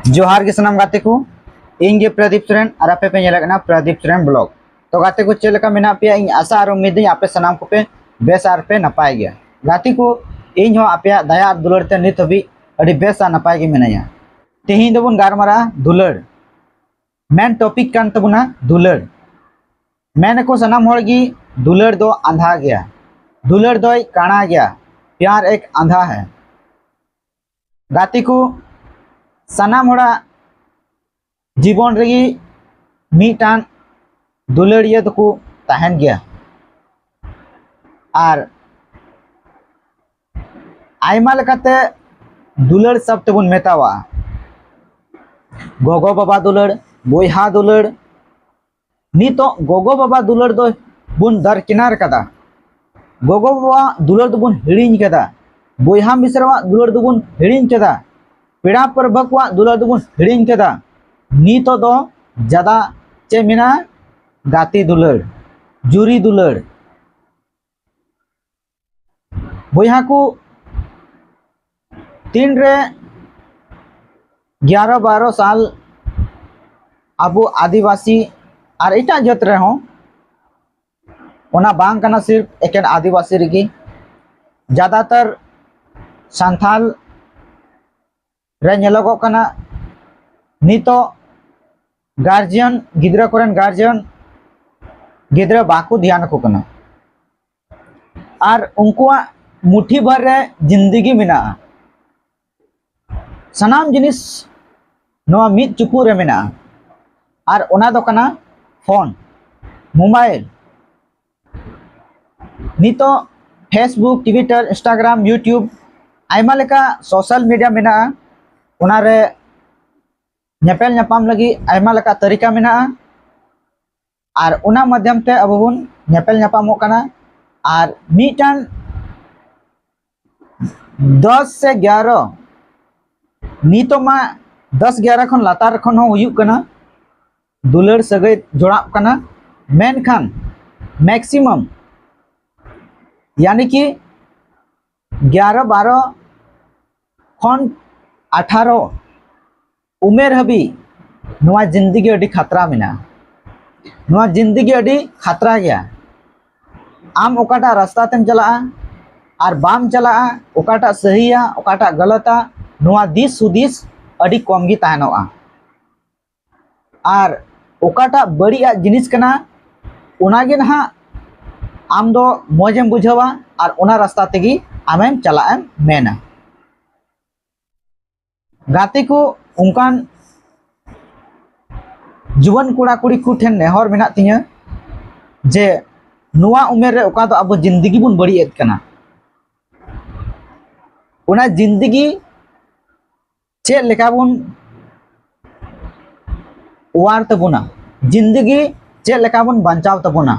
जोहार के सनाम गाते को इंगे प्रदीप सोरेन और आपे पे नेला प्रदीप सोरेन ब्लॉग। तो गाते को चेक लेका मेना पे इन आशा और उम्मीद आपे सनाम को पे बेस आर पे नपाय गया गाते को इन हो आपे दया और दुलर ते नित हबी अड़ी बेस आ नपाय गे मेनाया। तेहिं दोबन गारमारा दुलर मेन टॉपिक कान तबुना दुलर मेन को सनाम होड़ गी दुलर दो अंधा गया, दुलर दोय काणा गया, प्यार एक अंधा है। गाते को सनाम होड़ा जीवन रगी मीटान दुलड़िया तो तहन गया और आयमा लेकाते दुलड़ सब तेबन मेतावा गोगो बाबा दुलड़ बोयहा दुलड़ नितो गोगो बाबा दुलड़ दो बुन दरकिनार कदा, गोगो बाबा दुलड़ दो बुन हिड़िंग कदा, बोयहा मिश्रवा दुलड़ दो बुन हिड़िंग कदा, पेड़ा परबकवा दुलड़ दो बुन हिड़िंग कदा। नितो दो ज्यादा चे मेना गाती दुलड़ जुरी दुलड़ बोयहा को तीन रे 11-12 साल अब आदिवासी और एटा जत रहे सिर्फ एकेन आदिवासी रगी ज़्यादातर सांथाल रे नेलोगो कना नितो गार्जियन गिद्रा कोरेन गार्जियन गिद्रा बाकू ध्यान को कना और उनकुआ मुठी भर रे जिंदगी मिना सनाम जिनिस नोआ मिद चुपू रे मिना और ओना दो कना फोन मोबाइल नितो Facebook Twitter Instagram YouTube Aima लेका सोशल मीडिया मिना ओना रे नेपेल नेपाम लगी आयमा लेका तरीका मिना और ओना माध्यम ते अब बुन नेपेल नेपामो कना और मीटान 10 से 11 नितो मा 10-11 खन लातार खन हो हुयुक कना दुलड़ सगै जोड़ा कना मेनखान मैक्सिमम यानी कि 11-12 खन 18 उमेर हबी नोआ जिंदगी अड़ी खतरा मिना नोआ जिंदगी अड़ी खतरा गया। आम ओकाटा रास्ता तेम चला और बाम चला ओकाटा सहीया ओकाटा गलता नोआ दिस सुदिस अड़ी कम गी ताहनोआ और ओकाटा बड़िया जिनिस कना ओनागे नहा आम दो मौजेम बुझावा और ओना रास्ता तेगी आमेम चलाएम मेना। गाते को उनकान जुवन कुड़ा कुड़ी को ठेन नेहर मेना तिया जे नुआ उमेर रे ओका दो अब जिंदगी बुन बड़ी एत कना ओना जिंदगी चे लेका बुन वार तबुना जिंदगी चे लेका बुन बंचाव तबुना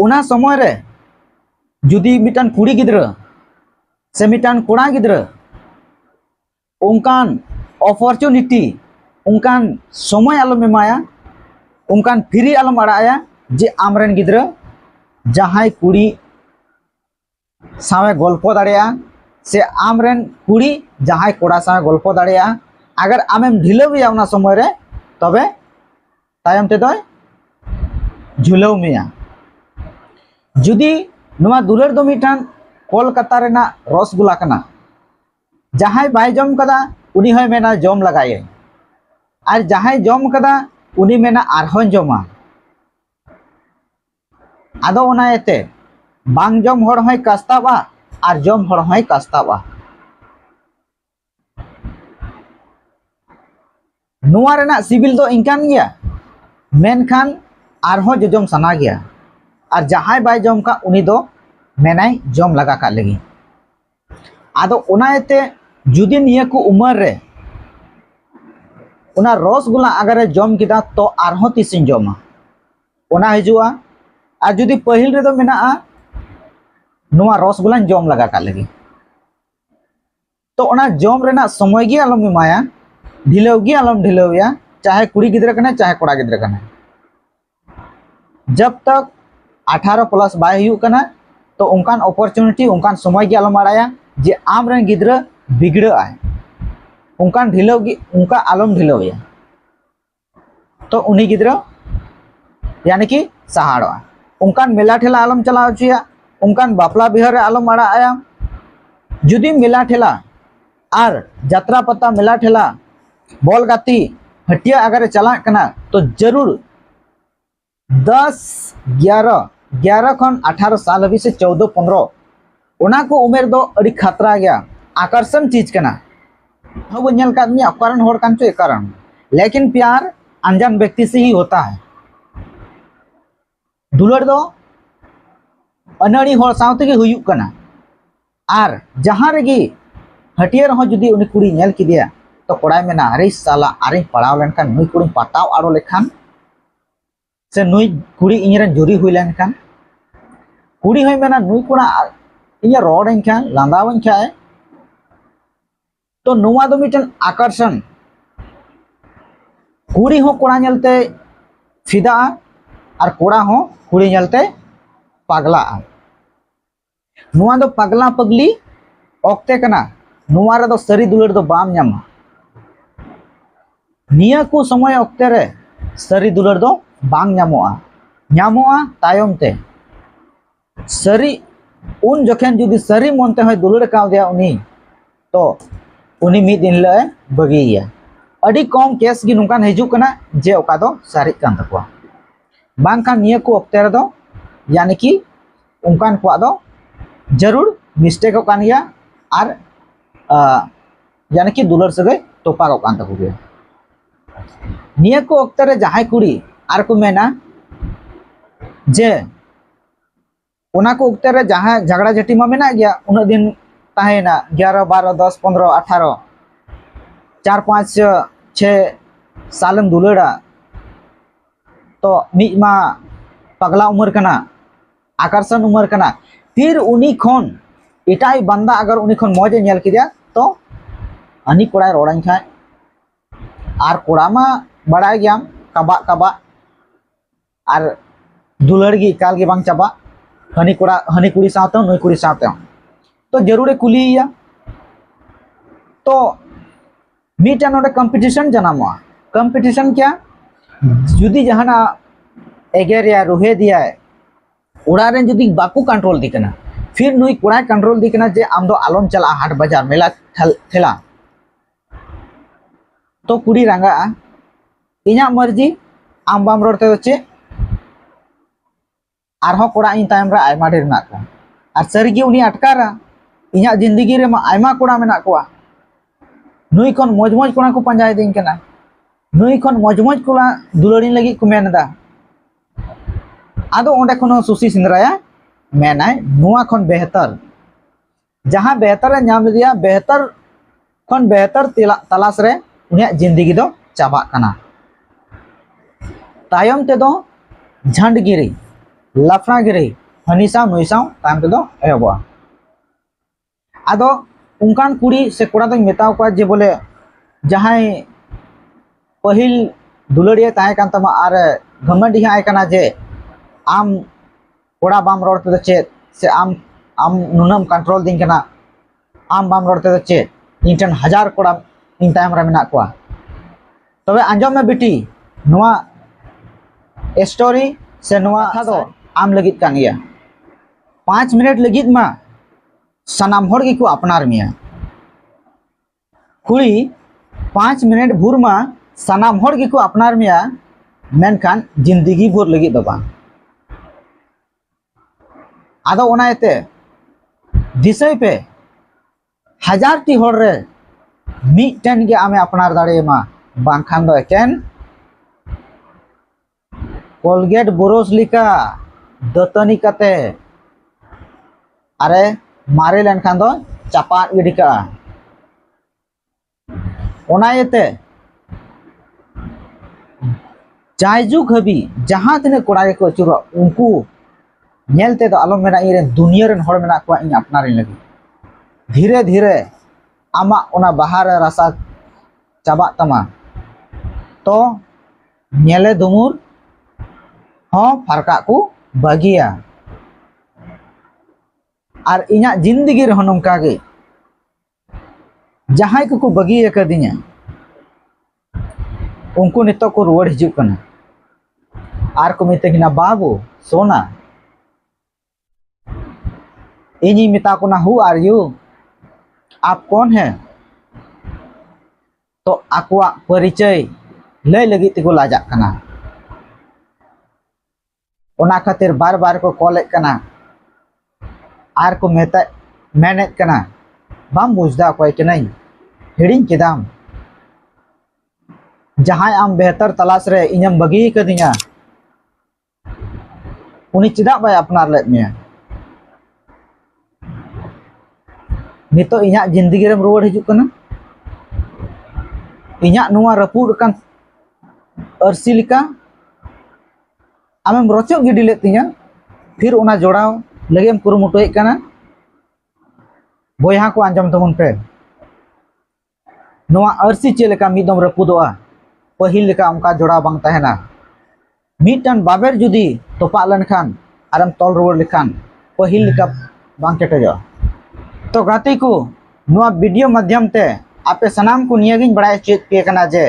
ओना समय रे जुदी मिटान कुड़ी गिद्रा से मिटान कोड़ा गिद्रा उनकान अपॉर्चुनिटी उनकान समय आलम एमाया उनकान फ्री आलम अड़ाया जे आमरेन गिद्रा जहां कुड़ी सावे गल्पो दाड़िया से आमरेन कुड़ी जहां कोड़ा सावे गल्पो दाड़िया अगर आमेम ढिलौया उना समय रे तबे तायम ते दय झुलौ मिया जुदी नुआ दुलर दो मिटान कोलकाता रेना रसगुल्ला कना जहां बाय जम कदा उनी होय मेना जम लगाए और जहां जम कदा उनी मेना आरहन जमा आदो ओना एते बांग जम होड़ होय कास्ताबा और जम होड़ होय कास्ताबा नुआ रेना सिविल दो इंकान गया मेनखान आरहो जम सना गया और जहां बाय जम का उनी दो मेनाय जम लगा का लगी आदो ओना एते जुदी निया को उमर रे ओना रसगुल्ला अगर जम किदा तो आरहो तीसिन जमा ओना हिजुआ और जुदी पहिल रे दो मेना नुआ रसगुल्ला जम लगा का लगी तो ओना जम रेना समय गी आलम एमाया ढिलौ गी आलम ढिलौया चाहे कुड़ी गिद्रा कने चाहे कोड़ा गिद्रा कने जब तक 18 प्लस बाय हुयु कना तो उनकान अपॉर्चुनिटी उनकान समय गी आलम अड़ाया जे आम रेन गिद्रा बिगड़ा आय उनकान ढिलाव गी उनका आलम ढिलावया तो उनी गिद्रा यानी कि सहाड़ा उनकान मेला ठेला आलम चला होचिया उनकान बापला बिहार आलम आड़ा आया जुदी मेला ठेला आर जात्रा पता मेला ठेला बॉल गाती हटिया अगर चला कना तो जरूर 10 11 11 खन 18 साल हबी से 14 15 उना को उमेर दो अड़ी खतरा गया आकर्षण चीज कना हो नेल का आदमी कारण होड़ कान चो कारण लेकिन प्यार अनजान व्यक्ति से ही होता है दुलड़ दो अनड़ी होड़ सावते के हुयुक कना आर जहां रेगी हटिया रहो जुदी उनी कुड़ी नेल किदिया तो कोड़ाय मेना अरे साला अरे पड़ाव लेनखान नुई कुड़ी पाटाव आड़ो लेखान से नुई कुड़ी इनरन जुरी हुई लेनखान कुड़ी होय मेना नुई कोड़ा इया रोड इनखान लांदाव इनखाय तो नुवा दो मिटन आकर्षण कुड़ी हो कोड़ा नेलते फिदा और कोड़ा हो कुड़ी नेलते पगला नुआ दो पगला पगली ओक्ते कना नुआ रे दो सरी दुलड़ दो बाम न्यामा निया को समय ओक्ते रे सरी दुलड़ दो बांग न्यामोआ तायम ते सरी उन जखेन जुदी सरी मनते होय दुलड़ काव दिया उनी तो उनी मिद दिन ले बगिया अड़ी कम केस गी नुकान हिजुक कना जे ओका दो सारी कान तकवा बांग खान निया को ओक्ते रे दो यानी कि उनकान को दो जरूर मिस्टेक कान गया और यानी कि दुलड़ सगे तोपा कान तको गया निया को ओक्ते रे जहाय कुड़ी आर को मेना जे उना को ओक्ते रे जहां झगड़ा झटी मा मेना गया उन दिन ताहेना 11 12 10 15 18 4 5 6 सालम दुलड़ा तो मा पगला उम्र कना आकर्षण उम्र कना फिर उनी खन इटाई बंदा अगर उनी खन मौजे नेल किदिया तो अनि कोड़ा रोड़ाई खाय आर कोड़ा मा बड़ाय गया कबा कबा आर दुलड़ गी काल गे बांग चाबा हनी कोड़ा हनी कुड़ी सावते नई कुड़ी सावते तो जरूर कुलिया तो मीटा नोडे कंपटीशन जनामा कंपटीशन क्या जुदी जहाना एगेरिया रुहे दिया उड़ा रे जुदी बाकू कंट्रोल दिकना फिर नुई कोड़ा कंट्रोल दिकना जे आम दो आलम चला हाट बाजार मेला ठेला तो कुड़ी रंगा इना मर्जी आम बाम रोडते चे आरहो कोड़ा इन टाइम रे आयमा ढेर ना का आर सरिगे उनी अटकारा इना जिंदगी रे मा आयमा कोड़ा मेना कोआ नुई खन मौज मौज कोड़ा को पंजाय दिन कना नुई खन मौज मौज कोड़ा दुलड़ी लगी को मेनदा आदो ओंडे खन सुसी सिंदराया मेनाय नुआ खन बेहतर जहां बेहतर नाम दिया बेहतर खन बेहतर तलाश रे उनिया जिंदगी दो चाबा कना तायम ते दो झंडगिरी लफड़ागिरी हनीसा नुईसा तायम ते दो एबा आदो उनकान कुड़ी से कोड़ा दो मेताव को जे बोले जहां पहिल दुलड़िया ताहे कान तमा आर घमंडी आय कना जे आम कोड़ा बाम रोडते दो चेत से आम नुनम कंट्रोल दिन कना आम बाम रोडते दो चेत इंटन 1000 कोड़ा इन टाइम रे मेना कोआ तबे आंजम में बेटी नुआ स्टोरी से नुआ था दो आम लगित कान गया 5 मिनट लगित मा सनाम होड़ गी को अपनार मिया कुड़ी 5 मिनट भूर मा सनाम होड़ गी को अपनार मिया मेनखान जिंदगी भर लगित दो बांग आदो ओनायते दिसय पे 1000 टी होड़ रे मिटन गे आमे अपनार दाड़े मा बांखान दो एकेन कोलगेट बोरोस लिका दतनी कते अरे मारे लेनखान दो चापा गिडी का ओनायते जायजुक हबी जहां तने कोड़ा के को चुरा उनको नेलते तो आलम मेना इरे दुनिया रेन होड़ मेना को इन अपनार लगी धीरे धीरे आमा ओना बाहर रासा चाबा तमा तो नेले दुमुर हो फरका को बगिया और इना जिंदगी रे नंका गे जहां को बगी अकदिया उनको नितो को रुआड़ हिजुग कना आर को मितेगिना बाबू सोना इन्हीं मिता को ना हु आर यू आप कौन है तो आकुआ परिचय लय लगी तिको लाजा कना ओना खातिर बार बार को कॉल कना आर को मेता मेनेत कना बाम बुझदा कोई के नहीं हिड़िंग केदाम जहां आम बेहतर तलाश रे इñam बगी कदिया उनी चिदा बाय अपनार लेद मिया नितो इñा जिंदगी रेम रुआड़ हिजुग कना इñा नुआ रपुड कान अरसी लिका आमेम रोचक गिडी लेद तिña फिर उना जोड़ाव लगेम कुरुमुटुए कना बोया को आंजम तमुन पे नुआ अरसी चेलेका मिदम रपुदोआ पहिल लेका उनका जोड़ा बांग तहना मिटन बाबेर जुदी तोपा लेनखान आरम तोल रुआड़ लेखान पहिल लेका बांग केटेजो तो गाती को नुआ वीडियो माध्यम ते आपे सनाम को नियागिन बड़ाय चेत पे कना जे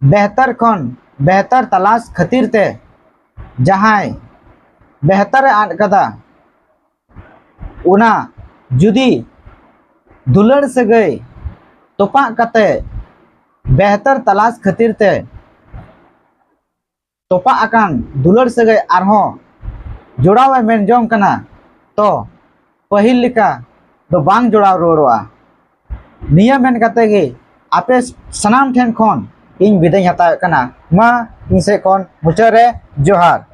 बेहतर खन बेहतर तलाश खातिर ते जहां बेहतर आद कदा उना जुदी दुलड़ सगई तोपा कते बेहतर तलाश खातिर ते तोपा अकान दुलड़ सगई आरहो जोड़ाव मेन जोंग कना तो पहिल लेका तो बांग जोड़ाव रुआड़ोआ निया मेन कते गे आपे सनाम ठेन खन इन बिदाय हताव कना मा इन से खन मुचाद रे जोहार।